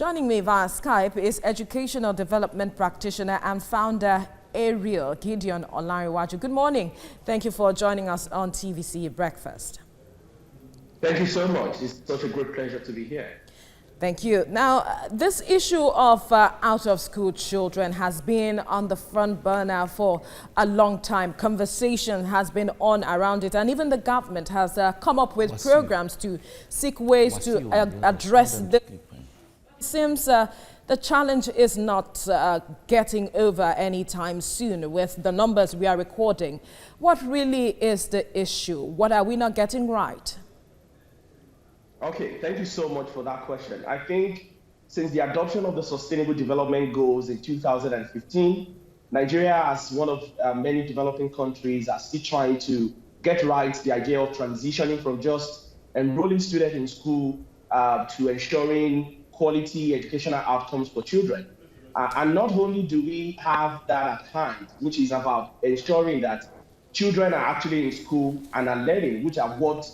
Joining me via Skype is educational development practitioner and founder Ariel Gideon Olariwaju. Good morning. Thank you for joining us on TVC Breakfast. Thank you so much. It's such a great pleasure to be here. Thank you. Now, this issue of out-of-school children has been on the front burner for a long time. Conversation has been on around it, and even the government has come up with programs to seek ways to address this. It seems the challenge is not getting over anytime soon with the numbers we are recording. What really is the issue? What are we not getting right? Okay, thank you so much for that question. I think since the adoption of the Sustainable Development Goals in 2015, Nigeria, as one of many developing countries, are still trying to get right the idea of transitioning from just enrolling students in school to ensuring quality educational outcomes for children. And not only do we have that at hand, which is about ensuring that children are actually in school and are learning, which are what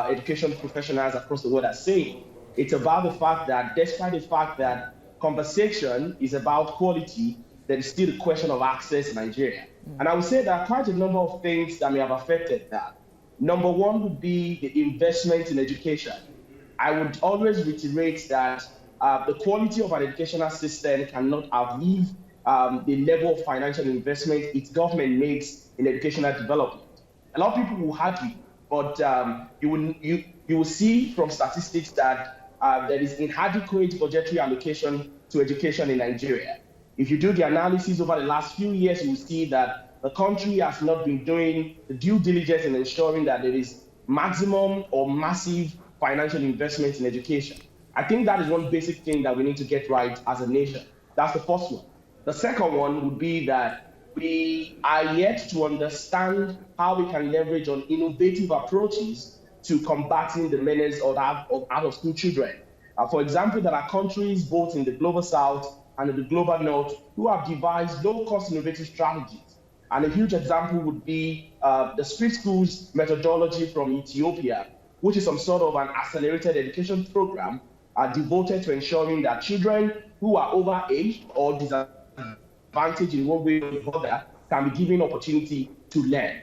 education professionals across the world are saying. It's about the fact that despite the fact that conversation is about quality, there is still the question of access in Nigeria. And I would say there are quite a number of things that may have affected that. Number one would be the investment in education. I would always reiterate that the quality of an educational system cannot outlive the level of financial investment its government makes in educational development. A lot of people will argue, but you will see from statistics that there is inadequate budgetary allocation to education in Nigeria. If you do the analysis over the last few years, you will see that the country has not been doing the due diligence in ensuring that there is maximum or massive financial investment in education. I think that is one basic thing that we need to get right as a nation. That's the first one. The second one would be that we are yet to understand how we can leverage on innovative approaches to combating the menace of out-of-school children. For example, there are countries both in the global south and in the global north who have devised low-cost innovative strategies. And a huge example would be the street schools methodology from Ethiopia, which is some sort of an accelerated education program devoted to ensuring that children who are overaged or disadvantaged in one way or the other can be given opportunity to learn.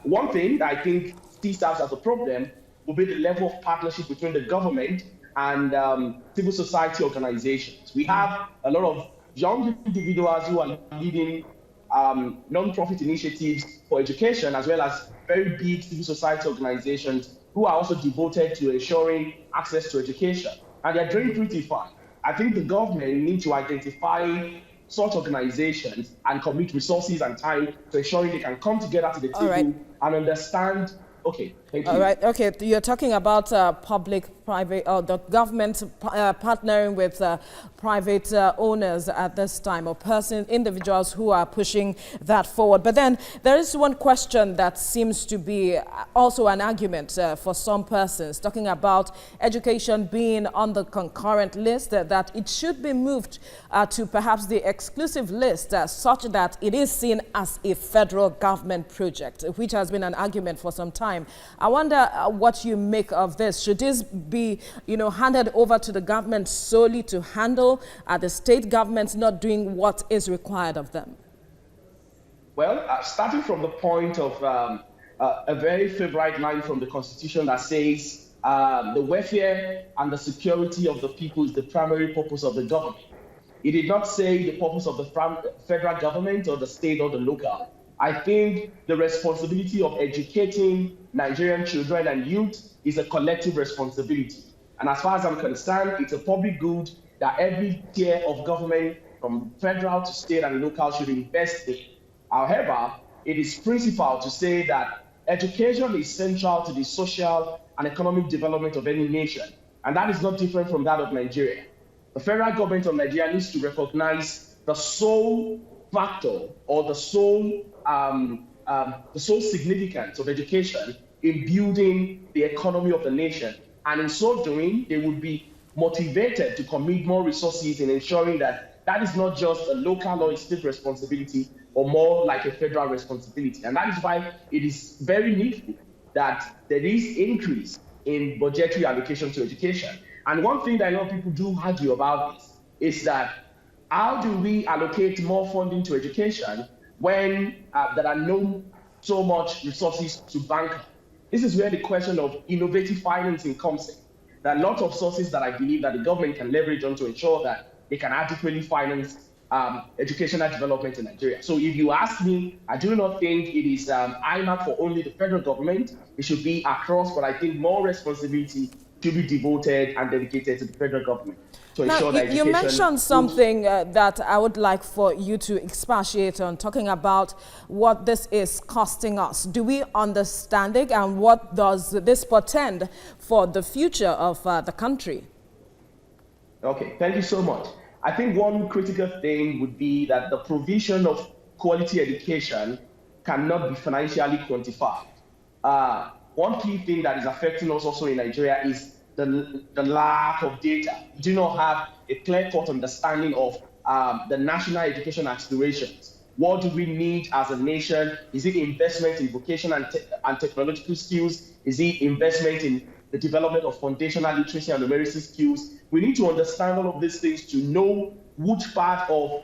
One thing that I think still serves as a problem will be the level of partnership between the government and civil society organizations. We have a lot of young individuals who are leading non-profit initiatives for education, as well as very big civil society organizations who are also devoted to ensuring access to education. And they're doing pretty fine. I think the government needs to identify such organizations and commit resources and time to ensuring they can come together to the table and understand. Okay, thank you. All right, okay, you're talking about public-private, or the government partnering with private owners at this time, or individuals who are pushing that forward. But then there is one question that seems to be also an argument for some persons, talking about education being on the concurrent list, that it should be moved to perhaps the exclusive list, such that it is seen as a federal government project, which has been an argument for some time. I wonder what you make of this. Should this be, handed over to the government solely to handle? Are the state governments not doing what is required of them? Well, starting from the point of a very favorite line from the Constitution that says the welfare and the security of the people is the primary purpose of the government. It did not say the purpose of the federal government or the state or the local. I think the responsibility of educating Nigerian children and youth is a collective responsibility. And as far as I'm concerned, it's a public good that every tier of government, from federal to state and local, should invest in. However, it is principal to say that education is central to the social and economic development of any nation. And that is not different from that of Nigeria. The federal government of Nigeria needs to recognize the sole factor or the sole significance of education in building the economy of the nation. And in so doing, they would be motivated to commit more resources in ensuring that that is not just a local or a state responsibility, or more like a federal responsibility. And that is why it is very needful that there is increase in budgetary allocation to education. And one thing that a lot of people do argue about this is that how do we allocate more funding to education when there are no so much resources to bank? This is where the question of innovative financing comes in. There are lots of sources that I believe that the government can leverage on to ensure that they can adequately finance educational development in Nigeria. So if you ask me, I do not think it is IMAC for only the federal government. It should be across, but I think more responsibility should be devoted and dedicated to the federal government to ensure that you mentioned something that I would like for you to expatiate on, talking about what this is costing us. Do we understand it, and what does this portend for the future of the country? Okay, thank you so much. I think one critical thing would be that the provision of quality education cannot be financially quantified. One key thing that is affecting us also in Nigeria is the lack of data. We do not have a clear-cut understanding of the national education aspirations. What do we need as a nation? Is it investment in vocational and technological skills? Is it investment in the development of foundational literacy and numeracy skills? We need to understand all of these things to know which part of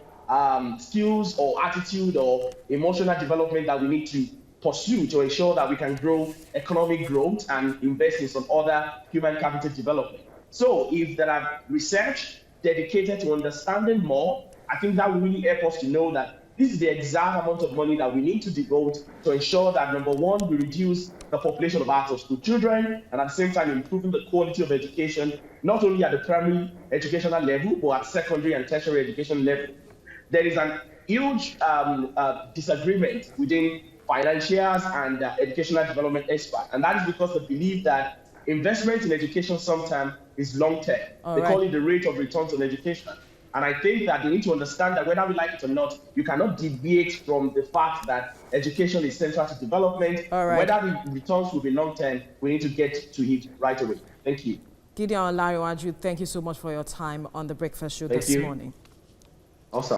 skills or attitude or emotional development that we need to pursue to ensure that we can grow economic growth and invest in some other human capital development. So if there are research dedicated to understanding more, I think that will really help us to know that this is the exact amount of money that we need to devote to ensure that, number one, we reduce the population of out-of-school children, and at the same time improving the quality of education, not only at the primary educational level, but at secondary and tertiary education level. There is an huge disagreement within financiers and educational development experts, and that is because they believe that investment in education sometimes is long-term. They call it the rate of return on education. And I think that they need to understand that whether we like it or not, you cannot deviate from the fact that education is central to development. Whether the returns will be long-term, we need to get to it right away. Thank you. Gideon Olariwaju, thank you so much for your time on the Breakfast Show this morning. Awesome.